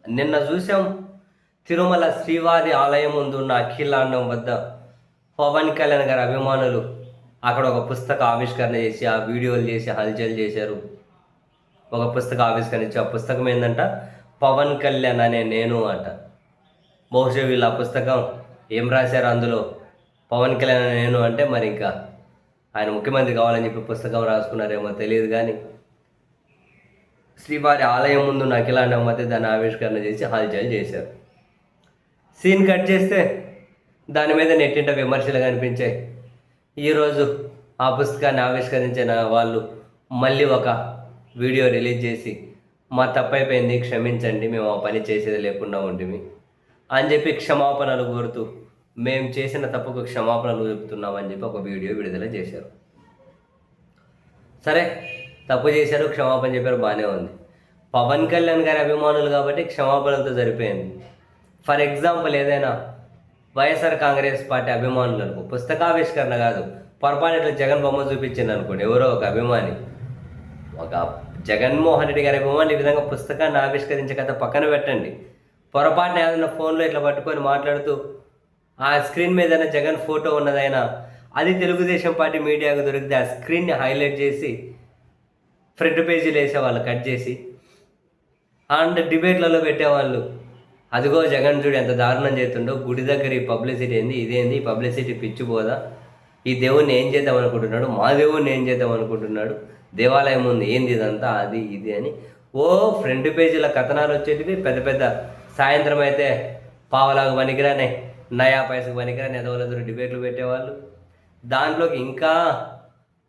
నిన్న చూసాం తిరుమల శ్రీవారి ఆలయం ముందు ఉన్న అఖిలాండం వద్ద పవన్ కళ్యాణ్ గారి అభిమానులు అక్కడ ఒక పుస్తక ఆవిష్కరణ చేసి ఆ వీడియోలు చేసి హల్చల్ చేశారు. ఒక పుస్తక ఆవిష్కరణ ఇచ్చి ఆ పుస్తకం ఏంటంట, పవన్ కళ్యాణ్ అనే నేను అంట. బహుశా వీళ్ళు ఆ పుస్తకం ఏం రాశారు అందులో, పవన్ కళ్యాణ్ అనే నేను అంటే మరి ఇంకా ఆయన ముఖ్యమంత్రి కావాలని చెప్పి పుస్తకం రాసుకున్నారేమో తెలియదు. కానీ శ్రీవారి ఆలయం ముందు అఖిలాండం మధ్య దాన్ని ఆవిష్కరణ చేసి హల్చల్ చేశారు. సీన్ కట్ చేస్తే దాని మీద నెట్టింట విమర్శలు కనిపించాయి. ఈరోజు ఆ పుస్తకాన్ని ఆవిష్కరించిన వాళ్ళు మళ్ళీ ఒక వీడియో రిలీజ్ చేసి మా తప్పైపోయింది, క్షమించండి, మేము ఆ పని చేసేది లేకుండా ఉంటుంది అని చెప్పి క్షమాపణలు కోరుతూ మేము చేసిన తప్పుకు క్షమాపణలు చెబుతున్నామని చెప్పి ఒక వీడియో విడుదల చేశారు. సరే, తప్పు చేశారు, క్షమాపణ చెప్పారు, బాగానే ఉంది. పవన్ కళ్యాణ్ గారి అభిమానులు కాబట్టి క్షమాపణలతో సరిపోయింది. ఫర్ ఎగ్జాంపుల్ ఏదైనా వైఎస్ఆర్ కాంగ్రెస్ పార్టీ అభిమానులు అనుకో, పుస్తకావిష్కరణ కాదు, పొరపాటు ఇట్లా జగన్ బొమ్మ చూపించింది అనుకోండి, ఎవరో ఒక అభిమాని, ఒక జగన్మోహన్ రెడ్డి గారి అభిమాని ఈ విధంగా పుస్తకాన్ని ఆవిష్కరించే కథ పక్కన పెట్టండి. పొరపాటున ఏదైనా ఫోన్లో ఇట్లా పట్టుకొని మాట్లాడుతూ ఆ స్క్రీన్ మీద ఏదైనా జగన్ ఫోటో ఉన్నదైనా అది తెలుగుదేశం పార్టీ మీడియాకు దొరికితే ఆ స్క్రీన్ని హైలైట్ చేసి ఫ్రంట్ పేజీలు వేసేవాళ్ళు కట్ చేసి, అండ్ డిబేట్లలో పెట్టేవాళ్ళు, అదిగో జగన్ చూడు ఎంత దారుణం చేస్తుండో, గుడి దగ్గర ఈ పబ్లిసిటీ ఏంది, ఇదేంది, ఈ పబ్లిసిటీ పిచ్చిపోదా, ఈ దేవుణ్ణి ఏం చేద్దాం అనుకుంటున్నాడు, మా దేవుణ్ణి ఏం చేద్దాం అనుకుంటున్నాడు, దేవాలయం ఉంది ఏంది ఇదంతా, అది ఇది అని ఓ ఫ్రంట్ పేజీల కథనాలు వచ్చేటివి. పెద్ద పెద్ద సాయంత్రం అయితే పావలాకు పనికిరానే, నయా పైసకు పనికిరాని ఎదవలెదురు డిబేట్లు పెట్టేవాళ్ళు. దాంట్లోకి ఇంకా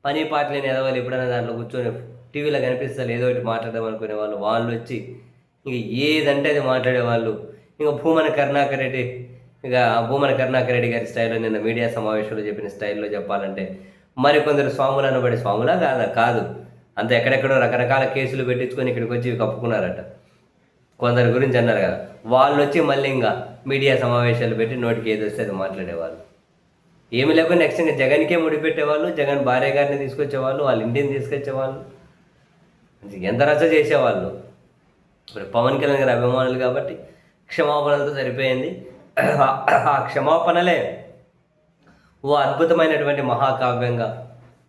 పని పాట లేని ఎదవాలి ఎప్పుడైనా దాంట్లో కూర్చొని టీవీలో కనిపిస్తారు ఏదో ఒకటి మాట్లాడదాం అనుకునే వాళ్ళు వచ్చి ఇంక ఏదంటే అది మాట్లాడేవాళ్ళు. ఇంకా భూమన కరుణాకర్ రెడ్డి గారి స్టైల్లో నిన్న మీడియా సమావేశంలో చెప్పిన స్టైల్లో చెప్పాలంటే, మరికొందరు స్వాములు అనబడి స్వాములా కాదు, అంత ఎక్కడెక్కడో రకరకాల కేసులు పెట్టించుకొని ఇక్కడికి వచ్చి కప్పుకున్నారట. కొందరి గురించి అన్నారు కదా, వాళ్ళు వచ్చి మళ్ళీ ఇంకా మీడియా సమావేశాలు పెట్టి నోటికి ఏది వస్తే అది మాట్లాడేవాళ్ళు. ఏమి లేకుండా నెక్స్ట్ ఇంకా జగన్కే ముడిపెట్టేవాళ్ళు, జగన్ భార్య గారిని తీసుకొచ్చేవాళ్ళు, వాళ్ళ ఇంటిని తీసుకొచ్చేవాళ్ళు, ఎంత రచ్చ చేసేవాళ్ళు. ఇప్పుడు పవన్ కళ్యాణ్ గారి అభిమానులు కాబట్టి క్షమాపణలతో సరిపోయింది. ఆ క్షమాపణలే ఓ అద్భుతమైనటువంటి మహాకావ్యంగా,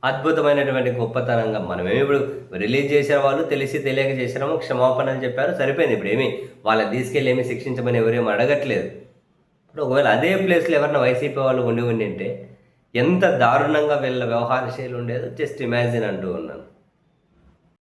అద్భుతమైనటువంటి గొప్పతనంగా, మనమేమి ఇప్పుడు రిలీజ్ చేసిన వాళ్ళు తెలిసి తెలియక చేసినాము, క్షమాపణలు చెప్పారు, సరిపోయింది. ఇప్పుడు ఏమి వాళ్ళని తీసుకెళ్ళి ఏమి శిక్షించమని ఎవరేమి అడగట్లేదు. ఇప్పుడు ఒకవేళ అదే ప్లేస్లో ఎవరైనా వైసీపీ వాళ్ళు ఉండి ఉంటే ఎంత దారుణంగా వీళ్ళ వ్యవహార శైలి ఉండేదో జస్ట్ ఇమాజిన్ అంటూ ఉన్నాను.